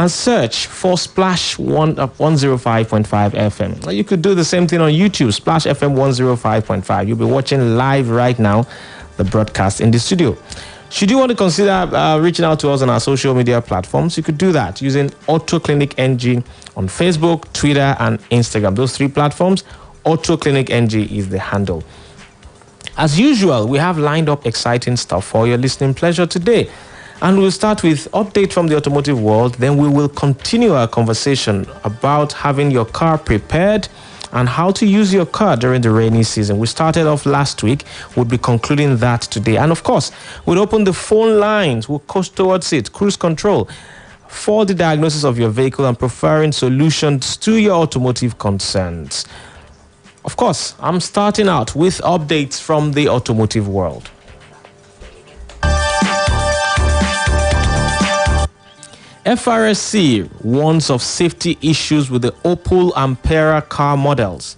and search for Splash 105.5 FM. You could do the same thing on YouTube, Splash FM 105.5. You'll be watching live right now the broadcast in the studio. Should you want to consider reaching out to us on our social media platforms, you could do that using Auto Clinic NG on Facebook, Twitter, and Instagram. Those three platforms, Auto Clinic NG is the handle. As usual, we have lined up exciting stuff for your listening pleasure today. And we'll start with update from the automotive world. Then we will continue our conversation about having your car prepared and how to use your car during the rainy season. We started off last week. We'll be concluding that today. And of course, we'll open the phone lines. We'll coast towards it. Cruise control for the diagnosis of your vehicle and preferring solutions to your automotive concerns. Of course, I'm starting out with updates from the automotive world. FRSC warns of safety issues with the Opel Ampera car models.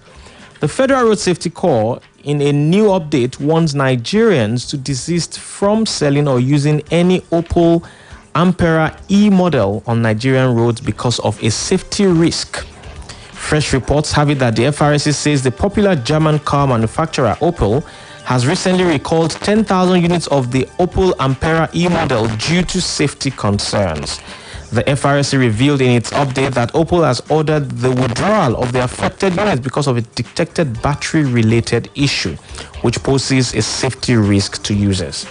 The Federal Road Safety Corps, in a new update, warns Nigerians to desist from selling or using any Opel Ampera E model on Nigerian roads because of a safety risk. Fresh reports have it that the FRSC says the popular German car manufacturer Opel has recently recalled 10,000 units of the Opel Ampera E model due to safety concerns. The FRSC revealed in its update that Opel has ordered the withdrawal of the affected units because of a detected battery-related issue, which poses a safety risk to users.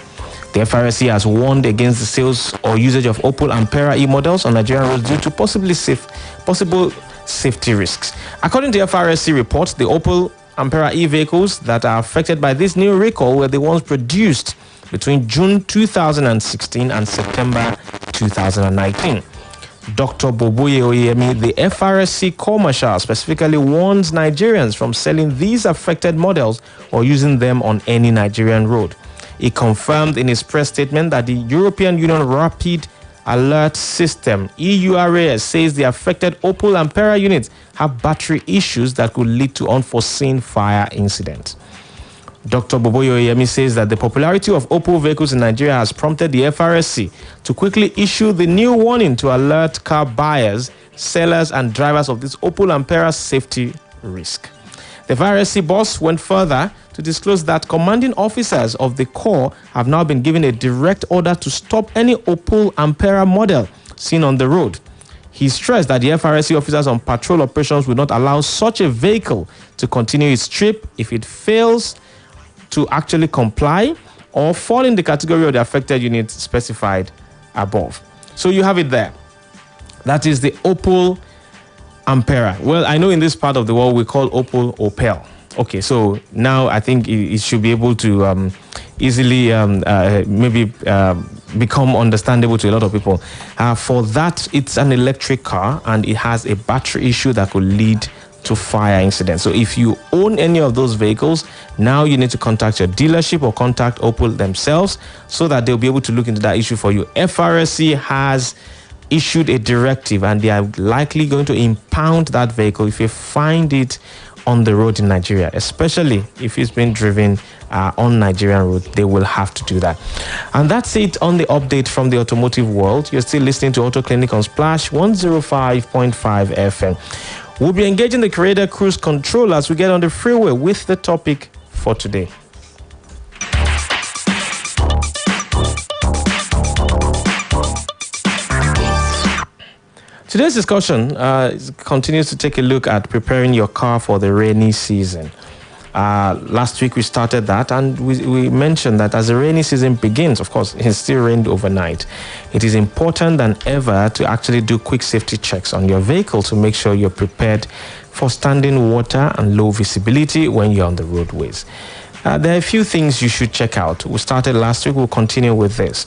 The FRSC has warned against the sales or usage of Opel Ampera E models on Nigerian roads due to possible safety risks. According to FRSC reports, the Opel Ampera E vehicles that are affected by this new recall were the ones produced between June 2016 and September 2019. Dr. Boboye Oyemi, the FRSC Corps Marshal, specifically warns Nigerians from selling these affected models or using them on any Nigerian road. He confirmed in his press statement that the European Union Rapid Alert System, EURAS, says the affected Opel Ampera units have battery issues that could lead to unforeseen fire incidents. Dr. Boboye Oyemi says that the popularity of Opel vehicles in Nigeria has prompted the FRSC to quickly issue the new warning to alert car buyers, sellers, and drivers of this Opel Ampera safety risk. The FRSC boss went further to disclose that commanding officers of the Corps have now been given a direct order to stop any Opel Ampera model seen on the road. He stressed that the FRSC officers on patrol operations will not allow such a vehicle to continue its trip if it fails to actually comply or fall in the category of the affected unit specified above. So you have it there. That is the Opel Ampera. Well, I know in this part of the world we call Opel. Okay, so now I think it should be able to easily become understandable to a lot of people. For that, it's an electric car and it has a battery issue that could lead to fire incidents. So if you own any of those vehicles, now you need to contact your dealership or contact Opel themselves so that they'll be able to look into that issue for you. FRSC has issued a directive and they are likely going to impound that vehicle if you find it on the road in Nigeria, especially if it's been driven on Nigerian road. They will have to do that. And that's it on the update from the automotive world. You're still listening to Auto Clinic on Splash 105.5 FM. We'll be engaging the Creator Cruise Control as we get on the freeway with the topic for today. Today's discussion continues to take a look at preparing your car for the rainy season. Last week we started that and we mentioned that as the rainy season begins, of course, it still rained overnight. It is important than ever to actually do quick safety checks on your vehicle to make sure you're prepared for standing water and low visibility when you're on the roadways. There are a few things you should check out. We started last week, we'll continue with this.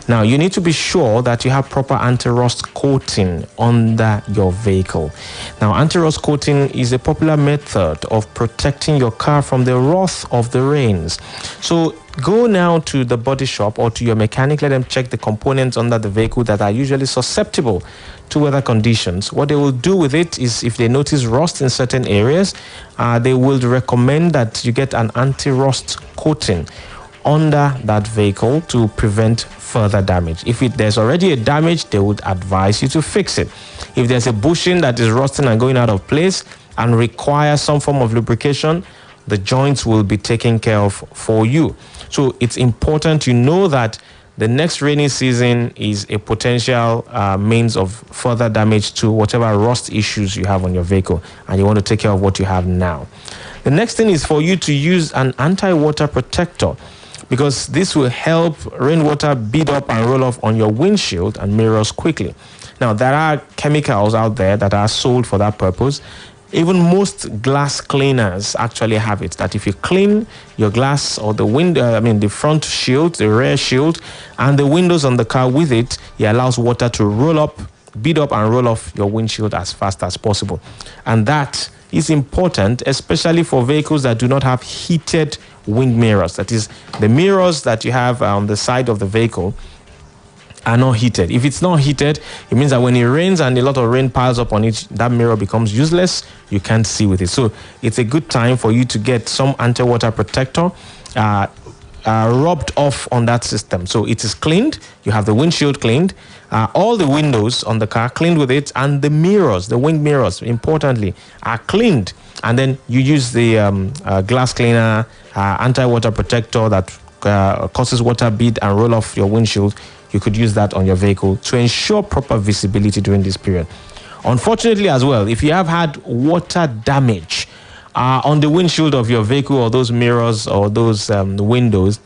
Now, you need to be sure that you have proper anti-rust coating under your vehicle. Now, anti-rust coating is a popular method of protecting your car from the wrath of the rains. So, go now to the body shop or to your mechanic, let them check the components under the vehicle that are usually susceptible to weather conditions. What they will do with it is if they notice rust in certain areas, they will recommend that you get an anti-rust coating under that vehicle to prevent further damage. If there's already a damage, they would advise you to fix it. If there's a bushing that is rusting and going out of place and requires some form of lubrication, the joints will be taken care of for you. So it's important you know that the next rainy season is a potential means of further damage to whatever rust issues you have on your vehicle, and you want to take care of what you have now. The next thing is for you to use an anti-water protector, because this will help rainwater bead up and roll off on your windshield and mirrors quickly. Now, there are chemicals out there that are sold for that purpose. Even most glass cleaners actually have it, that if you clean your glass or the window, the front shield, the rear shield, and the windows on the car with it, it allows water to roll up, bead up, and roll off your windshield as fast as possible. And that is important, especially for vehicles that do not have heated wing mirrors. That is, the mirrors that you have on the side of the vehicle are not heated. If it's not heated, it means that when it rains and a lot of rain piles up on it, that mirror becomes useless. You can't see with it. So it's a good time for you to get some anti-water protector rubbed off on that system. So it is cleaned. You have the windshield cleaned, all the windows on the car cleaned with it, and the mirrors, the wing mirrors, importantly, are cleaned. And then you use the glass cleaner, anti-water protector that causes water bead and roll off your windshield. You could use that on your vehicle to ensure proper visibility during this period. Unfortunately as well, if you have had water damage on the windshield of your vehicle or those mirrors or those windows,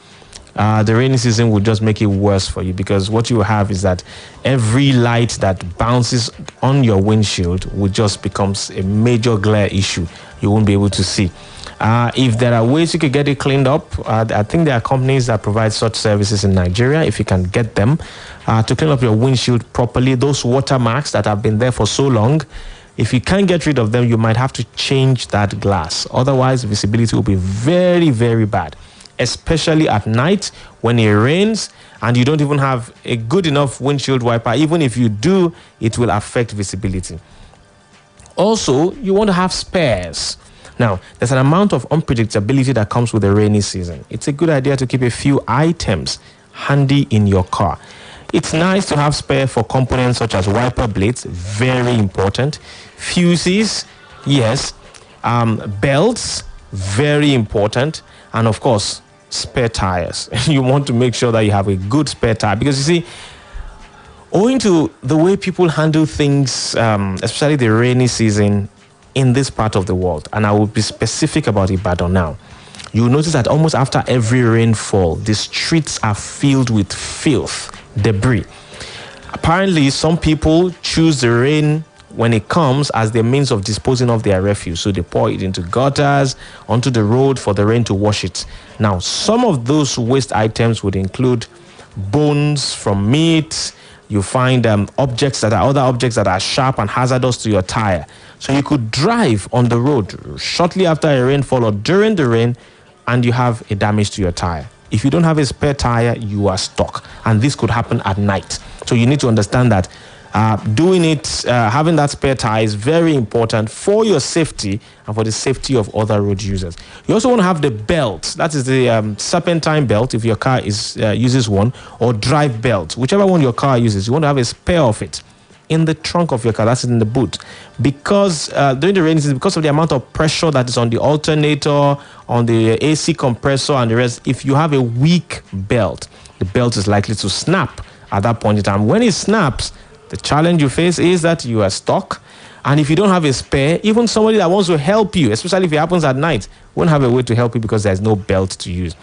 the rainy season will just make it worse for you, because what you have is that every light that bounces on your windshield will just becomes a major glare issue. You won't be able to see. If there are ways you could get it cleaned up, I think there are companies that provide such services in Nigeria. If you can get them to clean up your windshield properly, those watermarks that have been there for so long, if you can't get rid of them, you might have to change that glass. Otherwise, visibility will be very, very bad, especially at night when it rains and you don't even have a good enough windshield wiper. Even if you do, it will affect visibility. Also, you want to have spares. Now, there's an amount of unpredictability that comes with the rainy season. It's a good idea to keep a few items handy in your car. It's nice to have spare for components such as wiper blades, very important. Fuses, yes. Belts, very important. And of course, spare tires. You want to make sure that you have a good spare tire, because you see, owing to the way people handle things, especially the rainy season, in this part of the world, and I will be specific about Ibadan now, you'll notice that almost after every rainfall, the streets are filled with filth, debris. Apparently, some people choose the rain when it comes as their means of disposing of their refuse. So they pour it into gutters, onto the road for the rain to wash it. Now, some of those waste items would include bones from meat. You find other objects that are sharp and hazardous to your tire. So you could drive on the road shortly after a rainfall or during the rain, and you have a damage to your tire. If you don't have a spare tire, you are stuck. And this could happen at night. So you need to understand that having that spare tire is very important for your safety and for the safety of other road users. You also want to have the belt. That is the serpentine belt if your car uses one, or drive belt. Whichever one your car uses, you want to have a spare of it in the trunk of your car, that's in the boot, because during the rainy season, because of the amount of pressure that is on the alternator, on the AC compressor and the rest, if you have a weak belt, the belt is likely to snap at that point in time. When it snaps, the challenge you face is that you are stuck, and if you don't have a spare, even somebody that wants to help you, especially if it happens at night, won't have a way to help you because there's no belt to use.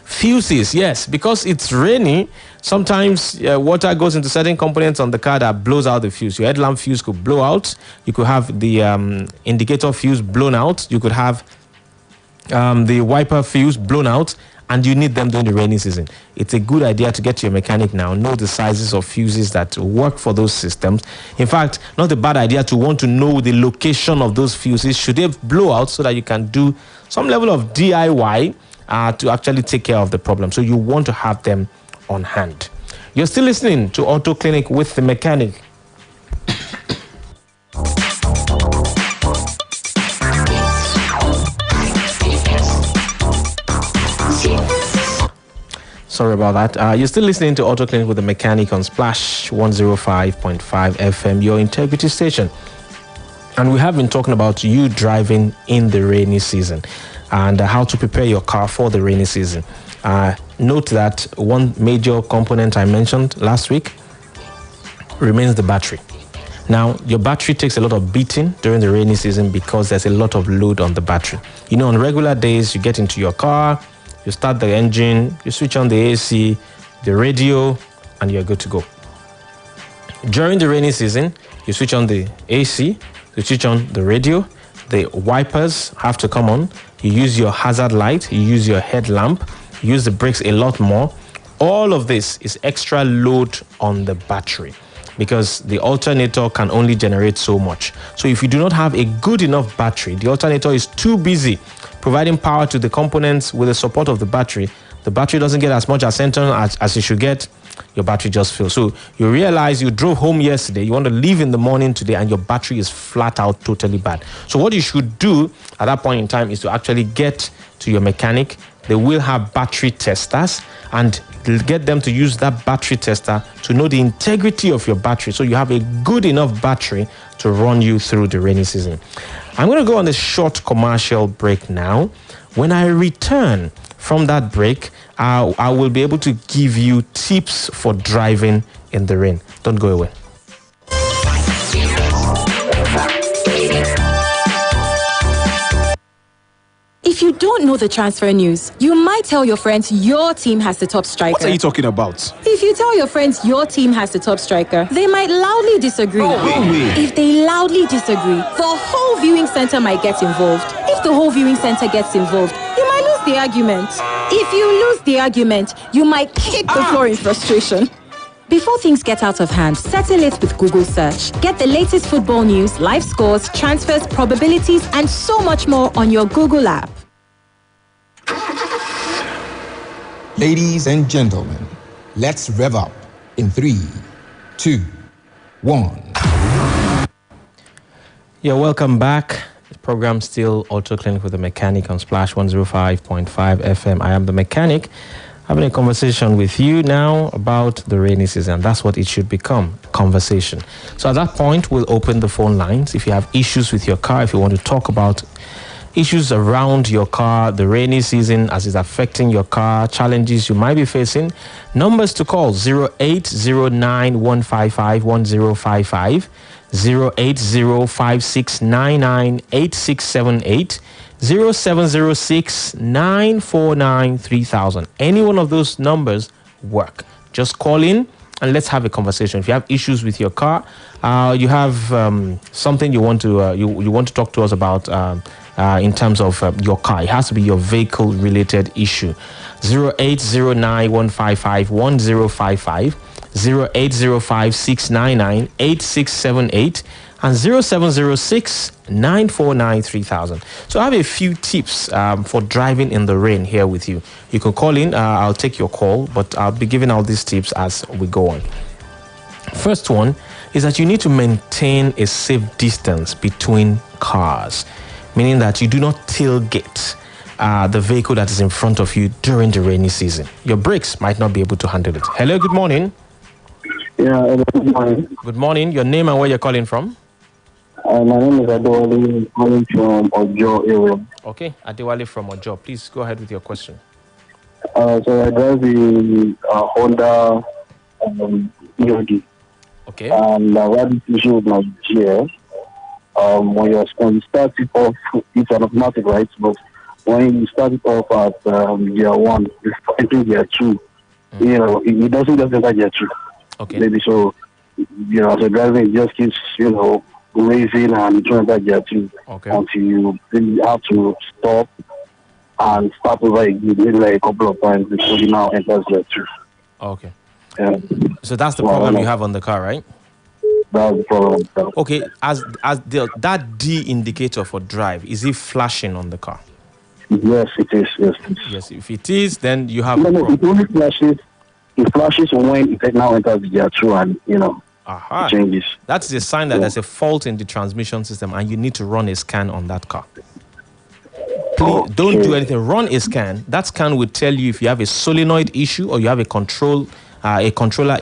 Fuses, yes, because it's rainy, sometimes water goes into certain components on the car that blows out the fuse. Your headlamp fuse could blow out. You could have the indicator fuse blown out. You could have the wiper fuse blown out, and you need them during the rainy season. It's a good idea to get to your mechanic now, know the sizes of fuses that work for those systems. In fact, not a bad idea to want to know the location of those fuses should they blow out, so that you can do some level of DIY to actually take care of the problem. So you want to have them on hand. You're still listening to Auto Clinic with the Mechanic. Sorry about that. You're still listening to Auto Clinic with the Mechanic on Splash 105.5 FM, your integrity station. And we have been talking about you driving in the rainy season and how to prepare your car for the rainy season. Note that one major component I mentioned last week remains the battery. Now, your battery takes a lot of beating during the rainy season because there's a lot of load on the battery. You know, on regular days, you get into your car, you start the engine, you switch on the AC, the radio, and you're good to go. During the rainy season, you switch on the AC, you switch on the radio, the wipers have to come on, you use your hazard light, you use your headlamp, you use the brakes a lot more. All of this is extra load on the battery because the alternator can only generate so much. So if you do not have a good enough battery, the alternator is too busy providing power to the components with the support of the battery doesn't get as much attention as it should get. Your battery just fails. So you realize you drove home yesterday, you want to leave in the morning today, and your battery is flat out totally bad. So what you should do at that point in time is to actually get to your mechanic. They will have battery testers, and get them to use that battery tester to know the integrity of your battery, so you have a good enough battery to run you through the rainy season. I'm going to go on a short commercial break now. When I return from that break, I will be able to give you tips for driving in the rain. Don't go away. If you don't know the transfer news, you might tell your friends your team has the top striker. What are you talking about? If you tell your friends your team has the top striker, they might loudly disagree. If they loudly disagree, the whole viewing center might get involved. If the whole viewing center gets involved, you might lose the argument. If you lose the argument, you might kick the floor in frustration. Before things get out of hand, settle it with Google Search. Get the latest football news, live scores, transfers, probabilities, and so much more on your Google app. Ladies and gentlemen, let's rev up in 3, 2, 1. Yeah, welcome back. The program still Auto Clinic with the Mechanic on Splash 105.5 FM. I am the Mechanic, having a conversation with you now about the rainy season. That's what it should become, conversation. So at that point, we'll open the phone lines. If you have issues with your car, if you want to talk about issues around your car, the rainy season as it's affecting your car, challenges you might be facing, numbers to call 0809-155-1055, 08056998678, 0706-949-3000. Any one of those numbers work. Just call in and let's have a conversation. If you have issues with your car, you have something you want to you want to talk to us about in terms of your car. It has to be your vehicle related issue. 0809-155-1055, 0805-699-8678, and 0706-949-3000. So I have a few tips for driving in the rain here with you. You can call in. I'll take your call, but I'll be giving all these tips as we go on. First one is that you need to maintain a safe distance between cars, meaning that you do not tailgate the vehicle that is in front of you during the rainy season. Your brakes might not be able to handle it. Hello, good morning. Yeah, good morning. Good morning. Your name and where you're calling from? My name is Adewale, calling from Ojo area. Okay, Adewale from Ojo. Please go ahead with your question. So I drive the Honda EOD. Okay. And I had this issue with my gear. When you start it off, it's an automatic, right? But when you start it off at gear 1, before entering gear 2, you know, it doesn't just enter gear 2. Okay. Maybe so, you know, so driving it just keeps, you know, raising and trying to get to until you really have to stop and start over again, maybe like a couple of times before you now enters gear 2. Okay. Yeah. So that's the problem you have on the car, right? That's the problem. Okay. As that D indicator for drive, is it flashing on the car? Yes, it is. Yes. Yes. If it is, then you have. No, it only flashes. It flashes when it now enters gear 2, and you know. Aha. It changes. That's a sign that there's a fault in the transmission system and you need to run a scan on that car. Please don't do anything. Run a scan. That scan will tell you if you have a solenoid issue or you have a controller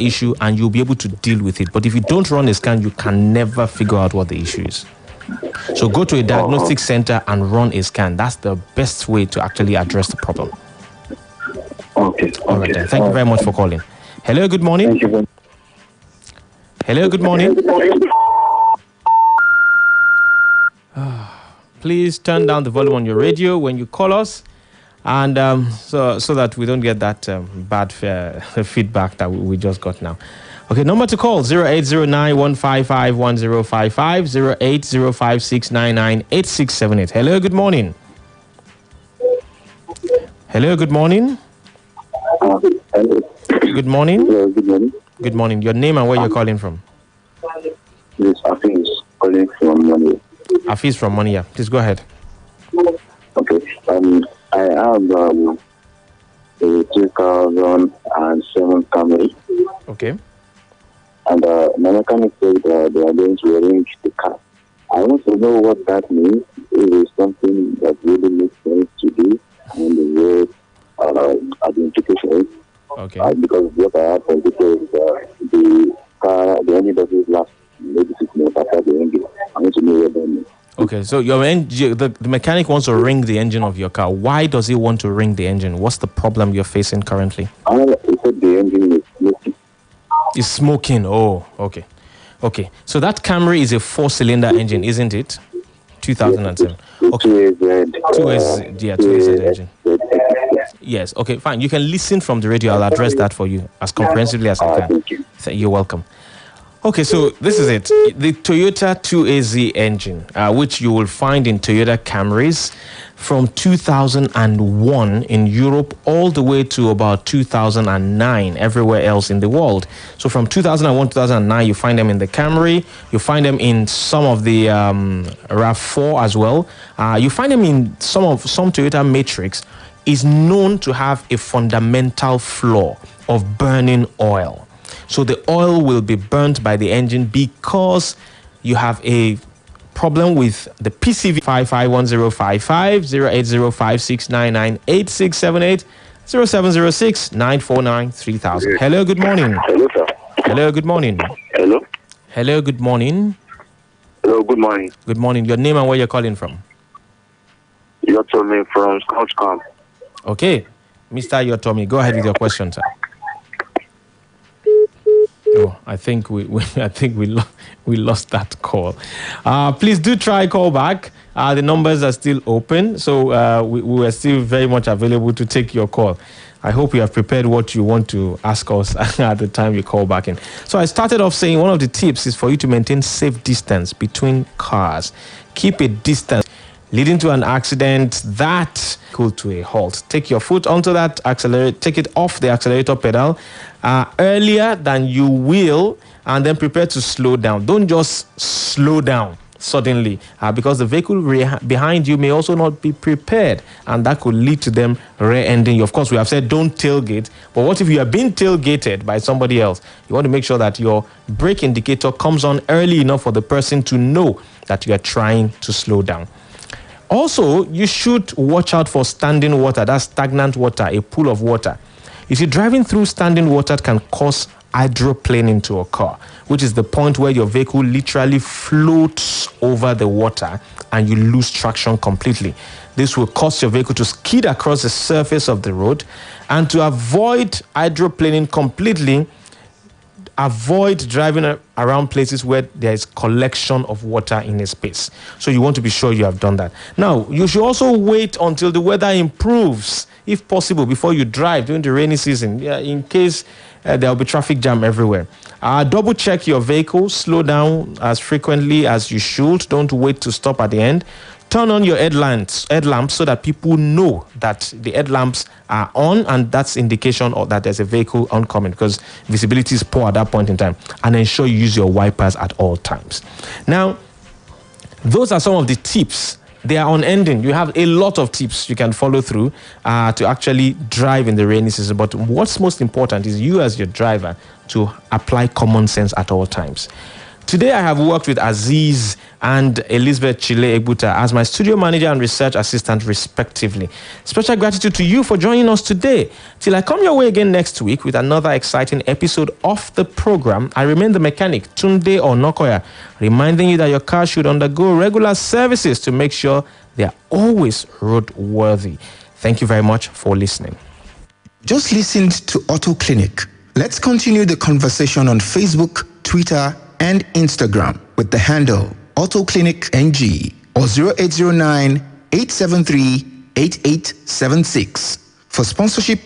issue, and you'll be able to deal with it. But if you don't run a scan, you can never figure out what the issue is. So go to a diagnostic center and run a scan. That's the best way to actually address the problem. Okay. All right then. Thank you very much for calling. Hello, good morning. Thank you. Hello, good morning. Please turn down the volume on your radio when you call us, and so that we don't get that bad feedback that we just got now. Okay, number to call 0809-155-1055, 0805-699-8678. Hello, good morning. Hello, good morning. Good morning. Hello, good morning. Good morning. Your name and where you're calling from? This is Hafiz calling from Money. Hafiz from Monia. Please go ahead. Okay. I have a 2007 Camry. Okay. And my mechanic said they are going to arrange the car. I want to know what that means. It is something that really makes sense to do, and the way the implication is. Okay. Because what I have is the car, the engine doesn't last maybe 6 months after the engine. I want to know what that means. Okay, so the mechanic wants to ring the engine of your car. Why does he want to ring the engine? What's the problem you're facing currently? He said the engine is smoking. It's smoking. Oh, okay. Okay, so that Camry is a 4-cylinder engine, isn't it? 2007. Okay. 2AZ engine. Yes, okay, fine. You can listen from the radio. I'll address that for you as comprehensively as I can. Thank you. You're welcome. Okay, so this is it. The Toyota 2AZ engine, which you will find in Toyota Camrys from 2001 in Europe all the way to about 2009 everywhere else in the world. So from 2001 to 2009, you find them in the Camry. You find them in some of the RAV4 as well. You find them in some Toyota Matrix. Is known to have a fundamental flaw of burning oil. So the oil will be burnt by the engine because you have a problem with the PCV. 551055 0805-699-8678 0706-949-3000. Hello, good morning. Hello, sir. Hello, good morning. Hello. Hello, good morning. Hello, good morning. Good morning. Your name and where you're calling from? Yotomi from Scotch Camp. Okay, Mr. Yotomi, go ahead with your question, sir. Oh, I think we lost that call. Please do try call back. The numbers are still open, so we are still very much available to take your call. I hope you have prepared what you want to ask us at the time you call back in. So I started off saying one of the tips is for you to maintain safe distance between cars. Keep a distance leading to an accident that could to a halt. Take your foot onto that accelerator, take it off the accelerator pedal earlier than you will, and then prepare to slow down. Don't just slow down suddenly because the vehicle behind you may also not be prepared, and that could lead to them rear-ending you. Of course, we have said don't tailgate, but what if you are being tailgated by somebody else? You want to make sure that your brake indicator comes on early enough for the person to know that you are trying to slow down. Also, you should watch out for standing water, that's stagnant water, a pool of water. You see, driving through standing water can cause hydroplaning to occur, which is the point where your vehicle literally floats over the water and you lose traction completely. This will cause your vehicle to skid across the surface of the road. And to avoid hydroplaning completely, avoid driving around places where there is collection of water in a space. So you want to be sure you have done that. Now, you should also wait until the weather improves, if possible, before you drive during the rainy season, in case there will be traffic jam everywhere. Double check your vehicle, slow down as frequently as you should. Don't wait to stop at the end. Turn on your headlamps so that people know that the headlamps are on, and that's indication of that there's a vehicle oncoming, because visibility is poor at that point in time. And ensure you use your wipers at all times. Now, those are some of the tips. They are unending. You have a lot of tips you can follow through to actually drive in the rainy season. But what's most important is you as your driver to apply common sense at all times. Today I have worked with Aziz and Elizabeth Chile Egbuta as my studio manager and research assistant, respectively. Special gratitude to you for joining us today. Till I come your way again next week with another exciting episode of the program, I remain the mechanic, Tunde Onakoya, reminding you that your car should undergo regular services to make sure they are always roadworthy. Thank you very much for listening. Just listened to Auto Clinic. Let's continue the conversation on Facebook, Twitter, and Instagram with the handle Auto Clinic NG or 0809 873 8876. For sponsorship